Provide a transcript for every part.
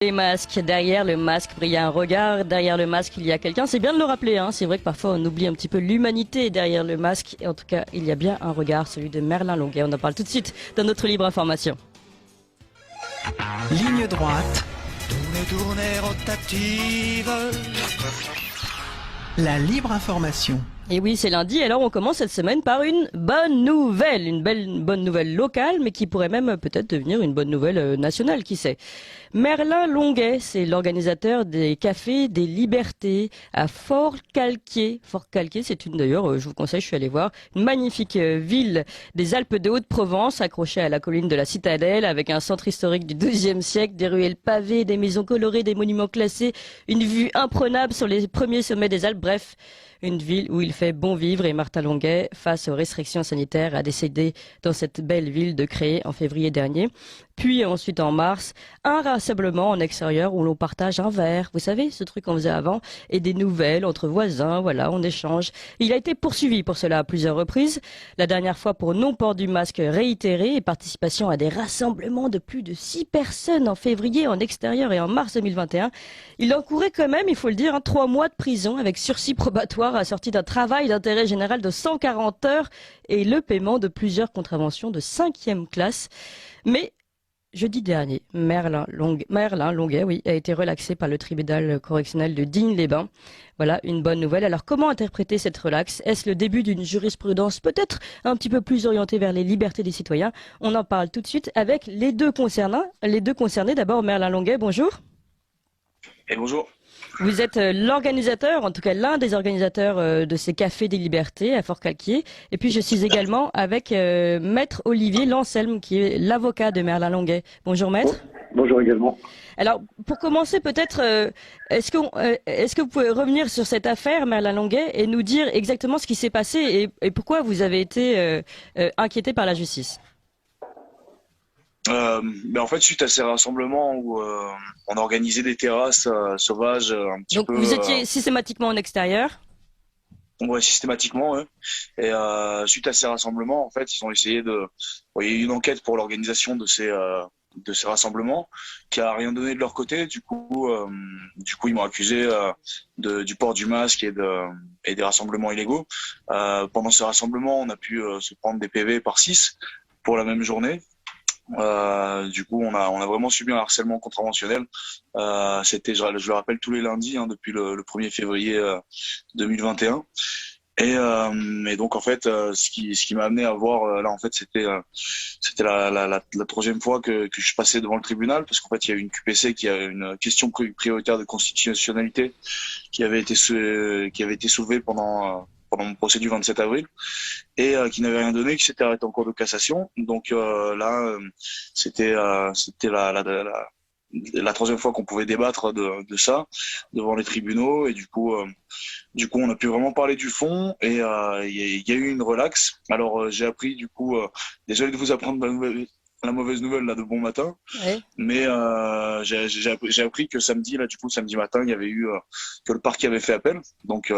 Les masques, derrière le masque, il y a un regard, derrière le masque, il y a quelqu'un. C'est bien de le rappeler, hein. C'est vrai que parfois on oublie un petit peu l'humanité derrière le masque. Et en tout cas, il y a bien un regard, celui de Merlin Longuet. On en parle tout de suite dans notre libre information. Ligne droite. Tournée rotative. La libre information. Et oui, c'est lundi, alors on commence cette semaine par une bonne nouvelle, bonne nouvelle locale, mais qui pourrait même peut-être devenir une bonne nouvelle nationale, qui sait. Merlin Longuet, c'est l'organisateur des Cafés des Libertés à Forcalquier. Forcalquier, c'est une d'ailleurs, je vous conseille, je suis allé voir, une magnifique ville des Alpes de Haute-Provence, accrochée à la colline de la Citadelle, avec un centre historique du XIIe siècle, des ruelles pavées, des maisons colorées, des monuments classés, une vue imprenable sur les premiers sommets des Alpes, bref. Une ville où il fait bon vivre et Martin Longuet, face aux restrictions sanitaires, a décidé dans cette belle ville de créer en février dernier. Puis ensuite en mars, un rassemblement en extérieur où l'on partage un verre, vous savez, ce truc qu'on faisait avant, et des nouvelles entre voisins, voilà, on échange. Il a été poursuivi pour cela à plusieurs reprises. La dernière fois pour non-port du masque réitéré et participation à des rassemblements de plus de 6 personnes en février en extérieur et en mars 2021. Il encourait quand même, il faut le dire, 3 mois de prison avec sursis probatoire assorti d'un travail d'intérêt général de 140 heures et le paiement de plusieurs contraventions de 5e classe. Mais jeudi dernier, Merlin Longuet, oui, a été relaxé par le tribunal correctionnel de Digne-les-Bains. Voilà, une bonne nouvelle. Alors, comment interpréter cette relaxe? Est-ce le début d'une jurisprudence peut-être un petit peu plus orientée vers les libertés des citoyens? On en parle tout de suite avec les deux concernés. D'abord, Merlin Longuet, bonjour. Et bonjour. Vous êtes l'organisateur, en tout cas l'un des organisateurs de ces Cafés des Libertés à Forcalquier. Et puis je suis également avec Maître Olivier Lancelme, qui est l'avocat de Merlin Longuet. Bonjour Maître. Bonjour également. Alors pour commencer peut-être, est-ce que vous pouvez revenir sur cette affaire Merlin Longuet et nous dire exactement ce qui s'est passé et pourquoi vous avez été inquiété par la justice? En fait, suite à ces rassemblements où on a organisé des terrasses sauvages un petit Donc peu. vous étiez systématiquement en extérieur? Ouais, systématiquement, ouais. Et suite à ces rassemblements, en fait, ils ont essayé de. Bon, il y a eu une enquête pour l'organisation de ces rassemblements qui a rien donné de leur côté. Du coup, ils m'ont accusé du port du masque et des rassemblements illégaux. Pendant ces rassemblements, on a pu se prendre des PV par 6 pour la même journée. Du coup, on a vraiment subi un harcèlement contraventionnel. C'était, je le rappelle, tous les lundis depuis le 1er février 2021. Et donc en fait, ce qui m'a amené à voir là, en fait, c'était la troisième fois que je passais devant le tribunal, parce qu'en fait, il y a une QPC qui a une question prioritaire de constitutionnalité qui avait été soulevée pendant mon procès du 27 avril et qui n'avait rien donné, qui s'était arrêté en cours de cassation. Donc là, c'était la troisième fois qu'on pouvait débattre de ça devant les tribunaux, et du coup on a pu vraiment parler du fond, et il y a eu une relaxe. Alors j'ai appris du coup, désolé de vous apprendre la mauvaise nouvelle là de bon matin, Oui. mais j'ai appris que samedi samedi matin, il y avait eu que le parquet avait fait appel. Donc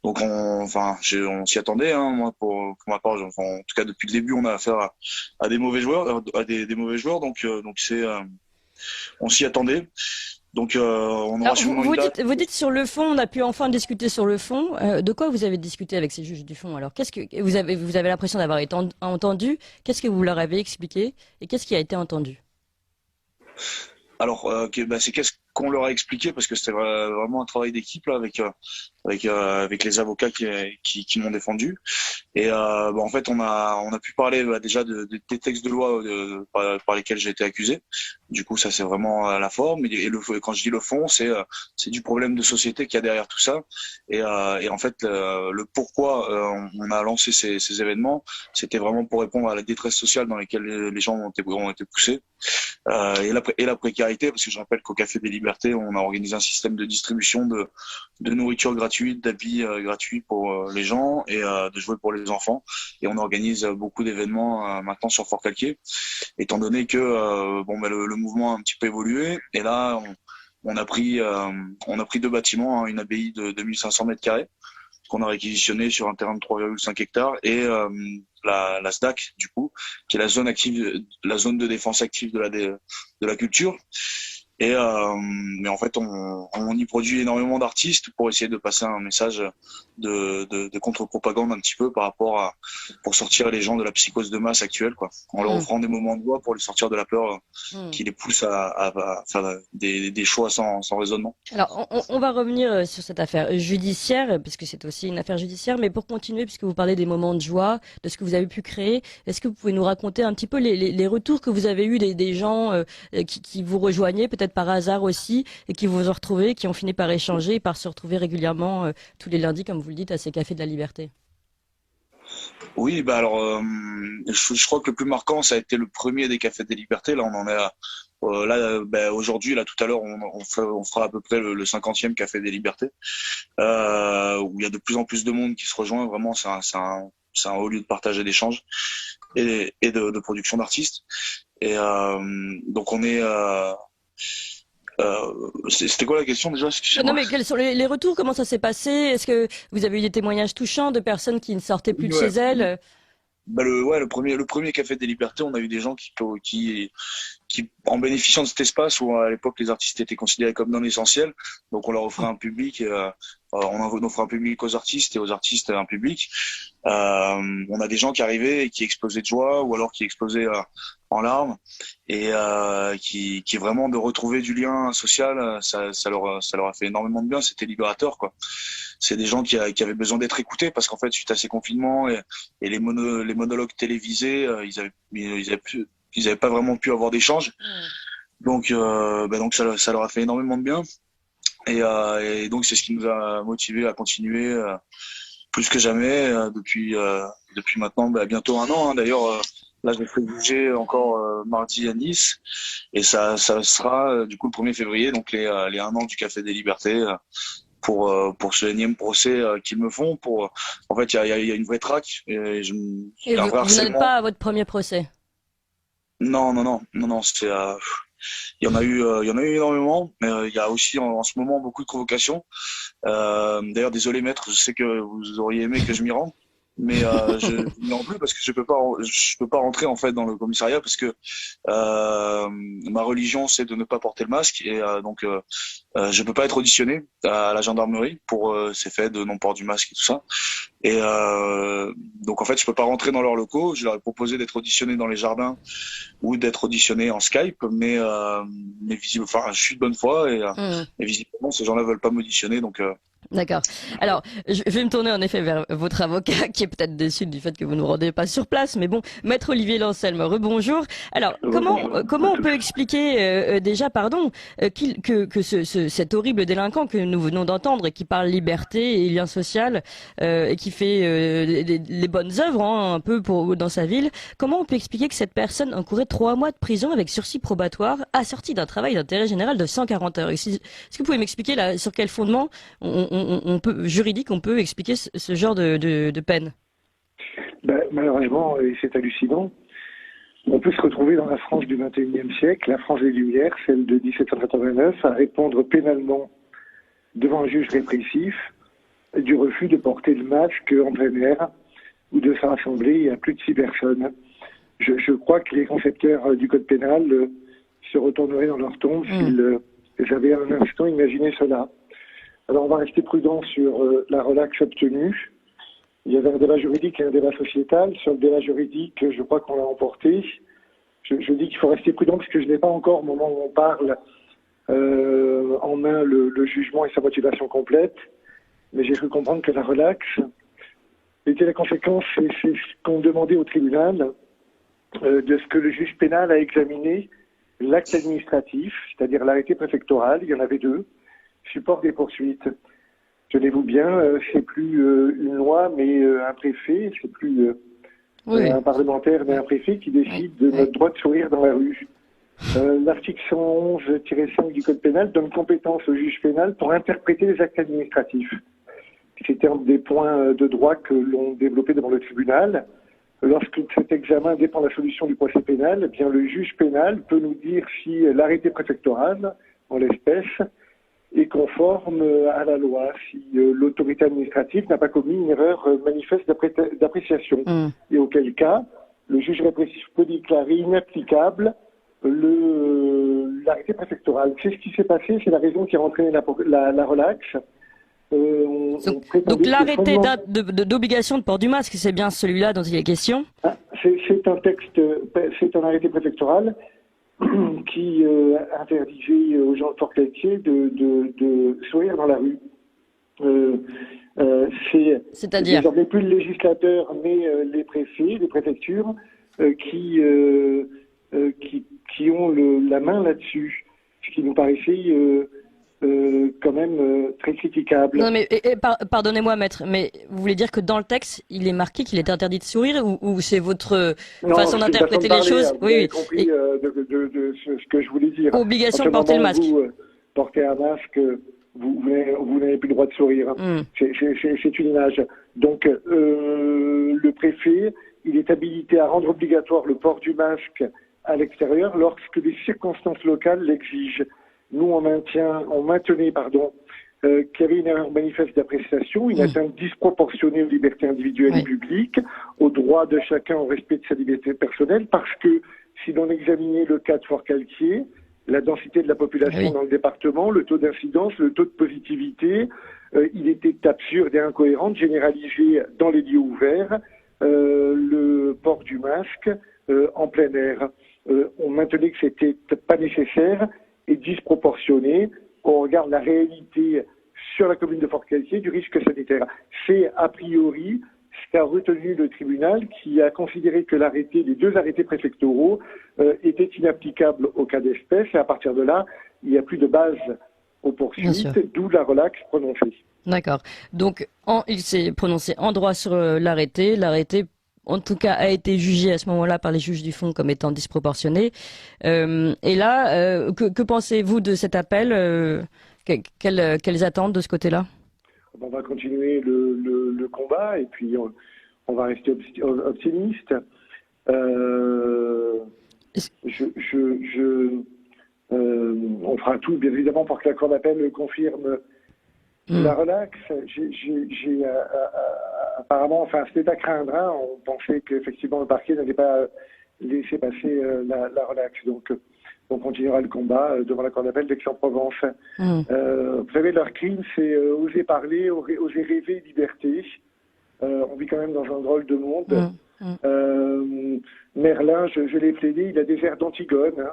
on s'y attendait, hein. Moi, pour ma part, en tout cas depuis le début, on a affaire à des mauvais joueurs, des mauvais joueurs. Donc on s'y attendait. Donc on aura Alors, sûrement une date. vous dites sur le fond, on a pu enfin discuter sur le fond. De quoi vous avez discuté avec ces juges du fond? Alors, qu'est-ce que vous avez l'impression d'avoir été entendu? Qu'est-ce que vous leur avez expliqué et qu'est-ce qui a été entendu? Alors, c'est qu'est-ce qu'on leur a expliqué, parce que c'était vraiment un travail d'équipe là avec les avocats qui m'ont défendu. Et en fait, on a pu parler déjà des textes de loi par lesquels j'ai été accusé. Du coup, ça c'est vraiment la forme. Et quand je dis le fond, c'est du problème de société qu'il y a derrière tout ça. Et en fait, le pourquoi on a lancé ces événements, c'était vraiment pour répondre à la détresse sociale dans laquelle les gens ont été poussés. Et la précarité, parce que je rappelle qu'au Café des Libertés, on a organisé un système de distribution de nourriture gratuite, d'habits gratuits pour les gens, et de jouets pour les enfants. Et on organise beaucoup d'événements maintenant sur Forcalquier, étant donné que le mouvement a un petit peu évolué. Et là, on a pris 2 bâtiments, hein, une abbaye de 2500 mètres carrés qu'on a réquisitionné sur un terrain de 3,5 hectares, et la SDAC, du coup, qui est la zone de défense active de la culture. Mais en fait, on y produit énormément d'artistes pour essayer de passer un message de contre-propagande un petit peu par rapport pour sortir les gens de la psychose de masse actuelle, quoi. En leur offrant des moments de joie pour les sortir de la peur qui les pousse à faire des choix sans raisonnement. Alors, on va revenir sur cette affaire judiciaire, puisque c'est aussi une affaire judiciaire, mais pour continuer, puisque vous parlez des moments de joie, de ce que vous avez pu créer, est-ce que vous pouvez nous raconter un petit peu les retours que vous avez eus des gens qui vous rejoignaient, peut-être par hasard aussi, et qui vous ont retrouvés, qui ont fini par échanger et par se retrouver régulièrement tous les lundis, comme vous le dites, à ces cafés de la liberté? Oui, bah alors, je crois que le plus marquant, ça a été le premier des cafés des libertés. Là, on en est aujourd'hui, là, tout à l'heure, on fera à peu près le 50e café des libertés, où il y a de plus en plus de monde qui se rejoint. Vraiment, c'est un haut lieu de partage et d'échange et de production d'artistes. Et donc, on est c'était quoi la question déjà? Non, mais quels sont les retours? Comment ça s'est passé? Est-ce que vous avez eu des témoignages touchants de personnes qui ne sortaient plus de chez elles? Bah le premier café des libertés, on a eu des gens qui en bénéficiant de cet espace où à l'époque les artistes étaient considérés comme non essentiels, donc on leur offrait un public, on offrait un public aux artistes et aux artistes un public. On a des gens qui arrivaient et qui explosaient de joie ou alors qui explosaient en larmes et qui vraiment de retrouver du lien social, ça leur a fait énormément de bien. C'était libérateur, quoi. C'est des gens qui avaient besoin d'être écoutés parce qu'en fait suite à ces confinements et les monologues télévisés, ils avaient pas vraiment pu avoir d'échange. Donc ça leur a fait énormément de bien et donc c'est ce qui nous a motivés à continuer plus que jamais depuis maintenant bientôt un an, hein. D'ailleurs là je ferai bouger encore mardi à Nice et ça sera du coup le 1er février, donc les 1 an du Café des Libertés, pour ce énième procès qu'ils me font. En fait il y a une vraie traque et vous n'êtes pas à votre premier procès? Non, c'est il y en a eu énormément, mais il y a aussi en ce moment beaucoup de provocations. D'ailleurs, désolé maître, je sais que vous auriez aimé que je m'y rende, mais je n'y rends plus parce que je peux pas rentrer en fait dans le commissariat parce que ma religion c'est de ne pas porter le masque et donc je peux pas être auditionné à la gendarmerie pour ces faits de non-port du masque et tout ça. Et donc en fait je peux pas rentrer dans leurs locaux. Je leur ai proposé d'être auditionné dans les jardins ou d'être auditionné en Skype, mais visiblement, enfin je suis de bonne foi et visiblement ces gens-là veulent pas m'auditionner, donc D'accord. Alors, je vais me tourner en effet vers votre avocat qui est peut-être déçu du fait que vous ne vous rendez pas sur place, mais bon, Maître Olivier Lancelme, rebonjour. Alors, comment on peut expliquer déjà, que cet horrible délinquant que nous venons d'entendre et qui parle liberté et lien social et qui fait les bonnes œuvres un peu dans sa ville, comment on peut expliquer que cette personne encourait 3 mois de prison avec sursis probatoire assorti d'un travail d'intérêt général de 140 heures? Est-ce que vous pouvez m'expliquer là sur quel fondement on peut expliquer ce genre de peine? Malheureusement, et c'est hallucinant, on peut se retrouver dans la France du XXIe siècle, la France des Lumières, celle de 1789, à répondre pénalement devant un juge répressif du refus de porter le masque en plein air ou de se rassembler à plus de 6 personnes. Je crois que les concepteurs du code pénal se retourneraient dans leur tombe s'ils avaient un instant imaginé cela. Alors on va rester prudent sur la relaxe obtenue. Il y avait un débat juridique et un débat sociétal. Sur le débat juridique, je crois qu'on l'a emporté. Je dis qu'il faut rester prudent parce que je n'ai pas encore, au moment où on parle, en main le jugement et sa motivation complète. Mais j'ai cru comprendre que la relaxe était la conséquence, c'est ce qu'on demandait au tribunal, de ce que le juge pénal a examiné l'acte administratif, c'est-à-dire l'arrêté préfectoral, il y en avait 2, support des poursuites. Tenez-vous bien, c'est plus une loi, mais un préfet, c'est plus un parlementaire, mais un préfet qui décide de notre droit de sourire dans la rue. L'article 111-5 du Code pénal donne compétence au juge pénal pour interpréter les actes administratifs. C'était un des points de droit que l'on développait devant le tribunal. Lorsque cet examen dépend de la solution du procès pénal, eh bien le juge pénal peut nous dire si l'arrêté préfectoral, en l'espèce, est conforme à la loi, si l'autorité administrative n'a pas commis une erreur manifeste d'appréciation. Et auquel cas, le juge répressif peut déclarer inapplicable le l'arrêté préfectoral. C'est ce qui s'est passé, c'est la raison qui a entraîné la relaxe. Donc l'arrêté d'obligation de port du masque, c'est bien celui-là dont il est question? C'est un arrêté préfectoral qui interdisait aux gens de Fort-Calquier de sourire dans la rue. C'est-à-dire désormais plus le législateur, mais les préfets, les préfectures, qui ont la main là-dessus, ce qui nous paraissait quand même très critiquable. Non mais pardonnez-moi maître, mais vous voulez dire que dans le texte il est marqué qu'il est interdit de sourire ou c'est votre façon d'interpréter les choses? Vous avez compris de ce que je voulais dire. Obligation de porter le masque. Vous portez un masque, vous n'avez plus le droit de sourire. C'est une image. Donc le préfet, il est habilité à rendre obligatoire le port du masque à l'extérieur lorsque les circonstances locales l'exigent. Nous, on maintenait qu'il y avait une erreur manifeste d'appréciation, une atteinte disproportionnée aux libertés individuelles et publiques, au droit de chacun au respect de sa liberté personnelle, parce que si l'on examinait le cas de Fort-Calquier, la densité de la population dans le département, le taux d'incidence, le taux de positivité, il était absurde et incohérent de généraliser dans les lieux ouverts le port du masque en plein air. On maintenait que c'était pas nécessaire et disproportionné quand on regarde la réalité sur la commune de Fort-Calquier du risque sanitaire. C'est a priori ce qu'a retenu le tribunal qui a considéré que les deux arrêtés préfectoraux étaient inapplicables au cas d'espèce et à partir de là, il n'y a plus de base aux poursuites, d'où la relaxe prononcée. D'accord. Donc il s'est prononcé en droit sur l'arrêté. L'arrêté en tout cas a été jugé à ce moment-là par les juges du fond comme étant disproportionné. Et là, que pensez-vous de cet appel? Quelles attentes de ce côté-là? On va continuer le combat et puis on va rester optimiste. On fera tout, bien évidemment, pour que la Cour d'appel confirme la relaxe. Apparemment, c'était à craindre. On pensait qu'effectivement le parquet n'allait pas laisser passer la relaxe. Donc, on continuera le combat devant la Cour d'appel d'Aix-en-Provence. Vous savez, leur crime, c'est oser parler, oser rêver liberté. On vit quand même dans un drôle de monde. Merlin, je l'ai plaidé, il a des airs d'Antigone.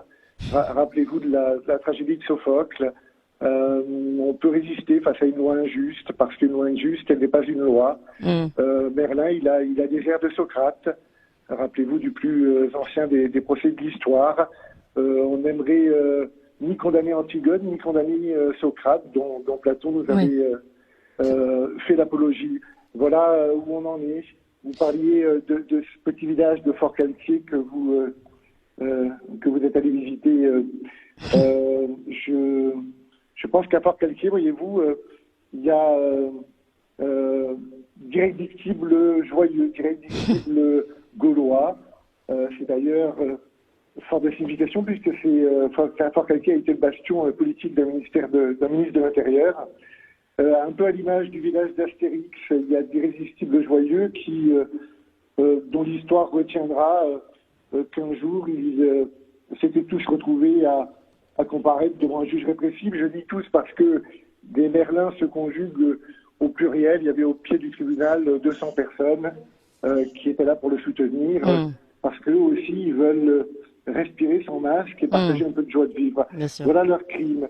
Rappelez-vous de la tragédie de Sophocle. On peut résister face à une loi injuste, parce qu'une loi injuste, elle n'est pas une loi. Merlin, il a des airs de Socrate. Rappelez-vous du plus ancien des procès de l'histoire. On n'aimerait ni condamner Antigone, ni condamner Socrate, dont Platon nous avait fait l'apologie. Voilà où on en est. Vous parliez de ce petit village de Fort-Calquier que vous êtes allé visiter. Je pense qu'à Fort-Calquier, voyez-vous, il y a d'irréductibles joyeux, d'irréductibles gaulois. C'est d'ailleurs fort de signification puisque Fort-Calquier a été le bastion politique d'un ministre de l'Intérieur. Un peu à l'image du village d'Astérix, il y a d'irrésistibles joyeux dont l'histoire retiendra qu'un jour ils s'étaient tous retrouvés à comparaître devant un juge répressif. Je dis tous parce que des Merlins se conjuguent au pluriel. Il y avait au pied du tribunal 200 personnes qui étaient là pour le soutenir parce qu'eux aussi ils veulent respirer sans masque et partager un peu de joie de vivre. Voilà leur crime.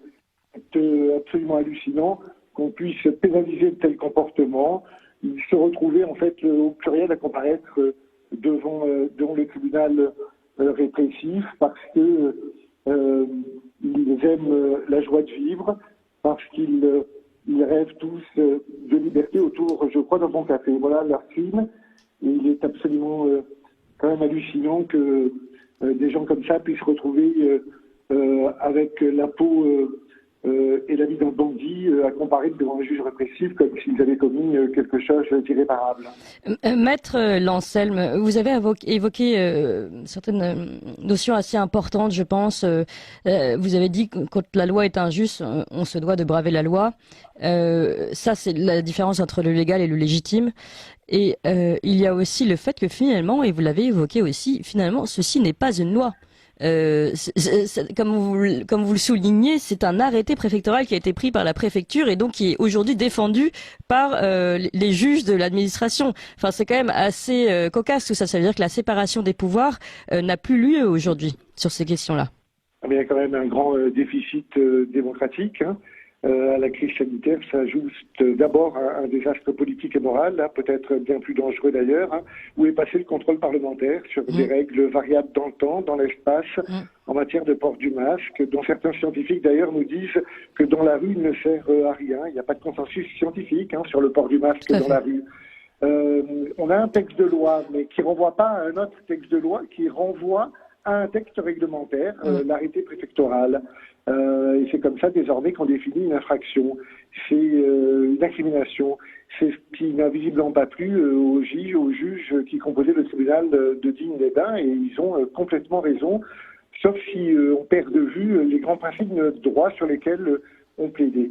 C'est absolument hallucinant qu'on puisse pénaliser de tels comportements. Ils se retrouvaient en fait au pluriel à comparaître devant le tribunal répressif parce que ils aiment la joie de vivre, parce qu'ils rêvent tous de liberté autour, je crois, d'un bon café. Voilà leur crime. Et il est absolument quand même hallucinant que des gens comme ça puissent retrouver avec la peau et la vie d'un bandit à comparer devant un juge répressif comme s'ils avaient commis quelque chose d'irréparable. Maître Lancelme, vous avez évoqué certaines notions assez importantes, je pense. Vous avez dit que quand la loi est injuste, on se doit de braver la loi. Ça, c'est la différence entre le légal et le légitime. Et il y a aussi le fait que finalement, et vous l'avez évoqué aussi, finalement, ceci n'est pas une loi. Comme vous le soulignez, c'est un arrêté préfectoral qui a été pris par la préfecture et donc qui est aujourd'hui défendu par les juges de l'administration. Enfin, c'est quand même assez cocasse tout ça. Ça veut dire que la séparation des pouvoirs n'a plus lieu aujourd'hui sur ces questions-là. Mais il y a quand même un grand déficit démocratique. Hein. À la crise sanitaire s'ajoute d'abord un désastre politique et moral, hein, peut-être bien plus dangereux d'ailleurs, hein, où est passé le contrôle parlementaire sur des règles variables dans le temps, dans l'espace, en matière de port du masque, dont certains scientifiques d'ailleurs nous disent que dans la rue il ne sert à rien. Il n'y a pas de consensus scientifique hein, sur le port du masque dans la rue. On a un texte de loi, mais qui renvoie pas à un autre texte de loi, qui renvoie à un texte réglementaire, l'arrêté préfectoral. Et c'est comme ça désormais qu'on définit une infraction. C'est une incrimination. C'est ce qui n'a visiblement pas plu aux juges qui composaient le tribunal de Digne-les-Bains, et ils ont complètement raison, sauf si on perd de vue les grands principes de notre droit sur lesquels on plaidait.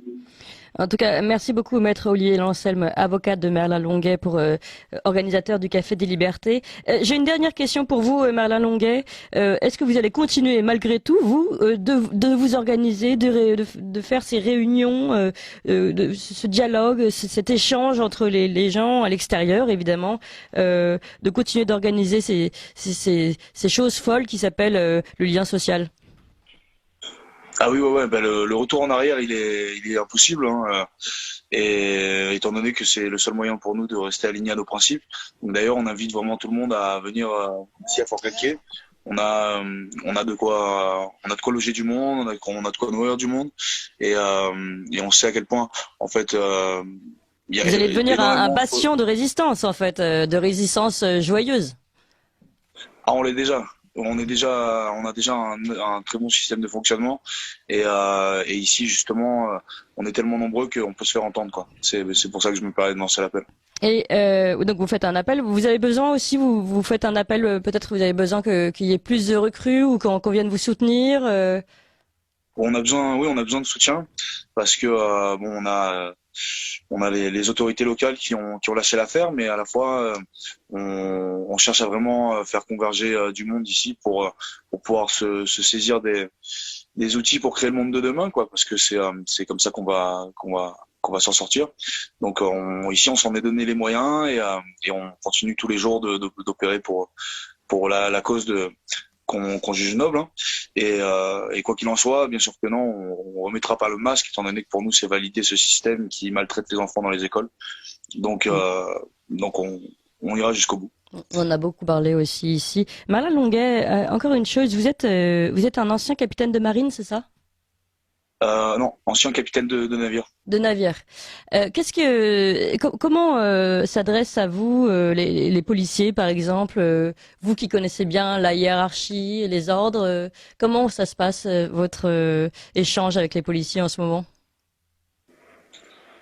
En tout cas, merci beaucoup, Maître Olivier Lancelme, avocat de Merlin Longuet, organisateur du Café des Libertés. J'ai une dernière question pour vous, Merlin Longuet. Est-ce que vous allez continuer, malgré tout, vous, de vous organiser, de faire ces réunions, ce dialogue, cet échange entre les gens à l'extérieur, évidemment, de continuer d'organiser ces choses folles qui s'appellent le lien social? Ah oui, ouais, le retour en arrière, il est impossible, hein, et étant donné que c'est le seul moyen pour nous de rester alignés à nos principes. Donc d'ailleurs, on invite vraiment tout le monde à venir ici à Forcalquier. On a de quoi loger du monde, on a de quoi nourrir du monde, et on sait à quel point, en fait, vous allez devenir un bastion de résistance, en fait, de résistance joyeuse. Ah, on l'est déjà. On a déjà un très bon système de fonctionnement, et ici justement on est tellement nombreux qu'on peut se faire entendre, quoi. C'est pour ça que je me permets de lancer l'appel. Et donc vous faites un appel. Vous avez besoin aussi, vous faites un appel. Peut-être vous avez besoin qu'il y ait plus de recrues ou qu'on vienne vous soutenir. On a besoin de soutien parce que on a les autorités locales qui ont lâché l'affaire, mais à la fois on cherche à vraiment faire converger du monde ici pour pouvoir se saisir des outils pour créer le monde de demain, quoi, parce que c'est comme ça qu'on va s'en sortir. Donc ici on s'en est donné les moyens, et on continue tous les jours d'opérer pour la cause qu'on juge noble, hein. Et quoi qu'il en soit, bien sûr que non, on remettra pas le masque, étant donné que pour nous c'est valider ce système qui maltraite les enfants dans les écoles. Donc on ira jusqu'au bout. On en a beaucoup parlé aussi ici. Merlin Longuet, encore une chose, vous êtes un ancien capitaine de marine, c'est ça? Non, ancien capitaine de navire. De navire. Comment s'adressent à vous les policiers, par exemple, vous qui connaissez bien la hiérarchie, les ordres, comment ça se passe votre échange avec les policiers en ce moment?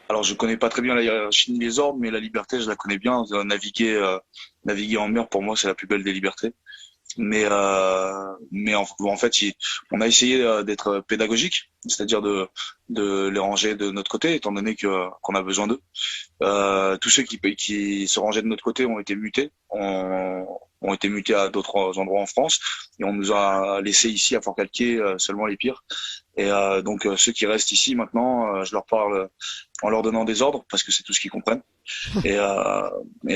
Alors je connais pas très bien la hiérarchie ni les ordres, mais la liberté je la connais bien. Naviguer en mer, pour moi c'est la plus belle des libertés. Mais en fait, on a essayé d'être pédagogique, c'est-à-dire de les ranger de notre côté, étant donné qu'on a besoin d'eux. Tous ceux qui se rangeaient de notre côté ont été mutés, ont été mutés à d'autres endroits en France, et on nous a laissé ici à Forcalquier seulement les pires. Et donc ceux qui restent ici maintenant, je leur parle en leur donnant des ordres parce que c'est tout ce qu'ils comprennent. Et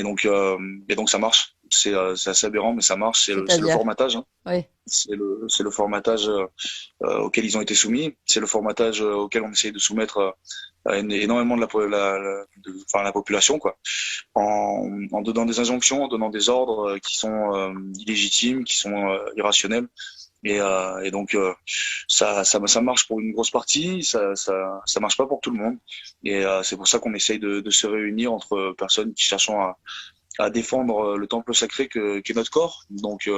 donc ça marche. C'est assez aberrant, mais ça marche. C'est le formatage. Hein. Oui. C'est le formatage auquel ils ont été soumis. C'est le formatage auquel on essaye de soumettre énormément de la population, quoi. En donnant des injonctions, en donnant des ordres qui sont illégitimes, qui sont irrationnels. Et donc ça marche pour une grosse partie, ça marche pas pour tout le monde. Et c'est pour ça qu'on essaye de se réunir entre personnes qui cherchent à défendre le temple sacré qu'est notre corps. Donc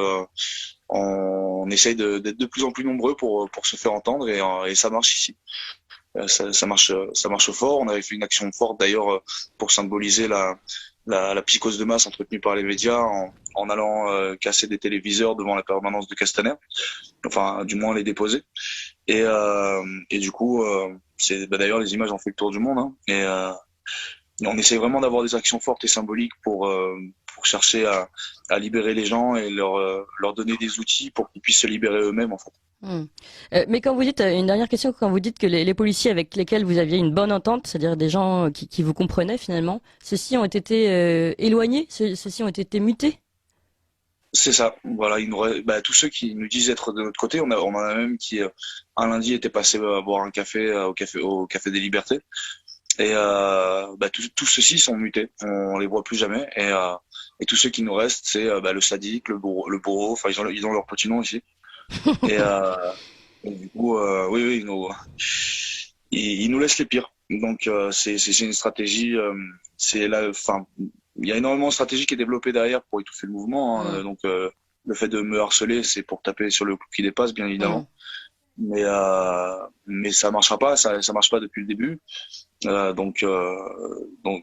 on essaye d'être de plus en plus nombreux pour se faire entendre, et ça marche ici. Ça marche fort. On avait fait une action forte d'ailleurs pour symboliser la psychose de masse entretenue par les médias en allant casser des téléviseurs devant la permanence de Castaner, enfin du moins les déposer. Et du coup, d'ailleurs les images ont fait le tour du monde, hein. on essaie vraiment d'avoir des actions fortes et symboliques pour chercher à libérer les gens et leur donner des outils pour qu'ils puissent se libérer eux-mêmes, en fait. Hmm. Mais quand vous dites, une dernière question, quand vous dites que les policiers avec lesquels vous aviez une bonne entente, c'est-à-dire des gens qui vous comprenaient finalement, ceux-ci ont été éloignés, ceux-ci ont été mutés? C'est ça. Voilà, tous ceux qui nous disent être de notre côté, on en a même qui un lundi étaient passés boire un café au café des Libertés. Et tous ceux-ci sont mutés. On les voit plus jamais. Et tous ceux qui nous restent, c'est le sadique, le bourreau. Enfin, ils ont leur petit nom ici. Et, et du coup, oui, ils nous laissent les pires. Donc c'est une stratégie. Enfin, il y a énormément de stratégies qui est développée derrière pour étouffer le mouvement. Hein. Donc le fait de me harceler, c'est pour taper sur le clou qui dépasse, bien évidemment. Mais ça marchera pas. Ça marche pas depuis le début. Donc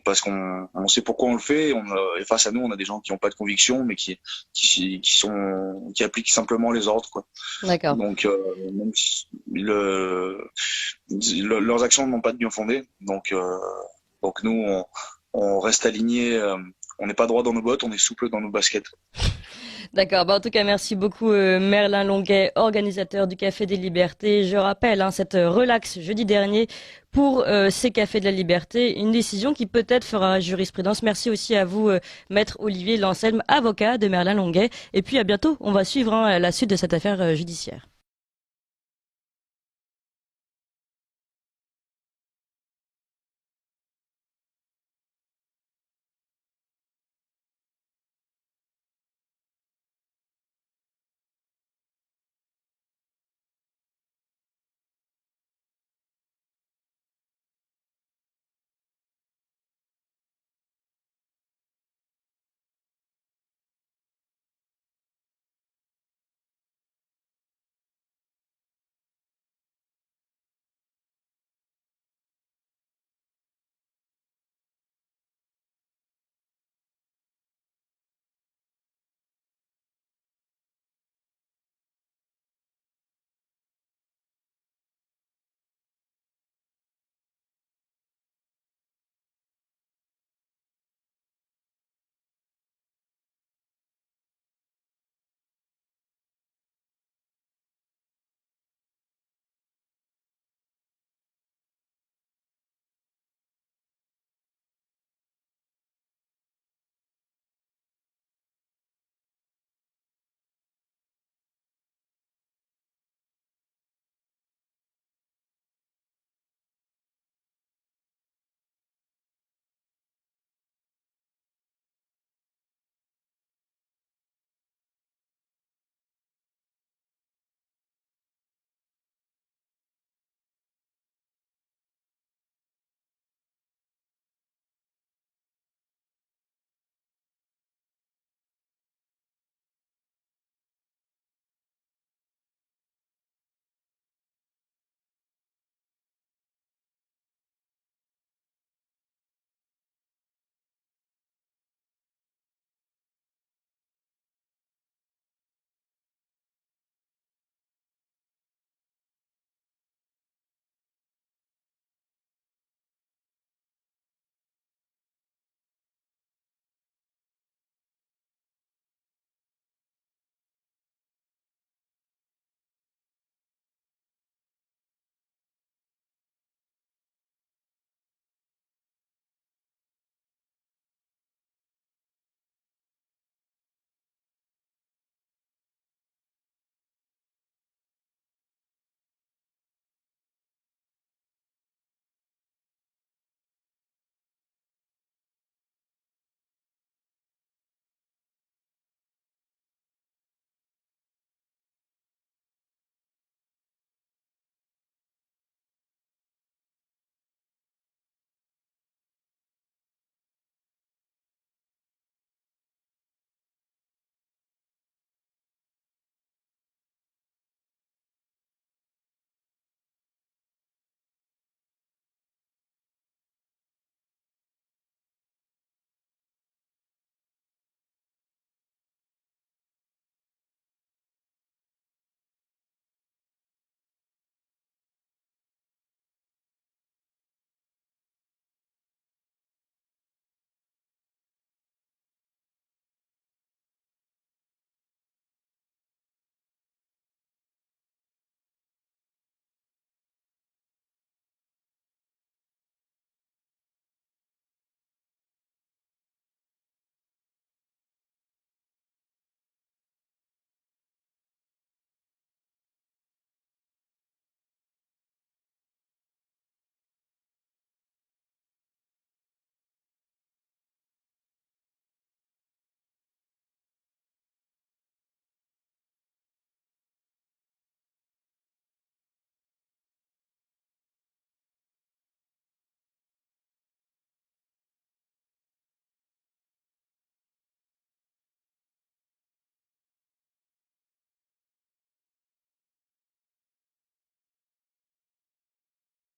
parce qu'on sait pourquoi on le fait. Et face à nous, on a des gens qui n'ont pas de conviction, mais qui appliquent simplement les ordres, quoi. D'accord. Donc même si leurs actions n'ont pas de bien fondé. Donc nous, on reste alignés. On n'est pas droit dans nos bottes, on est souple dans nos baskets. D'accord. En tout cas, merci beaucoup Merlin Longuet, organisateur du Café des Libertés. Je rappelle cette relaxe jeudi dernier pour ces Cafés de la Liberté, une décision qui peut-être fera jurisprudence. Merci aussi à vous, maître Olivier Lanselme, avocat de Merlin Longuet. Et puis à bientôt. On va suivre la suite de cette affaire judiciaire.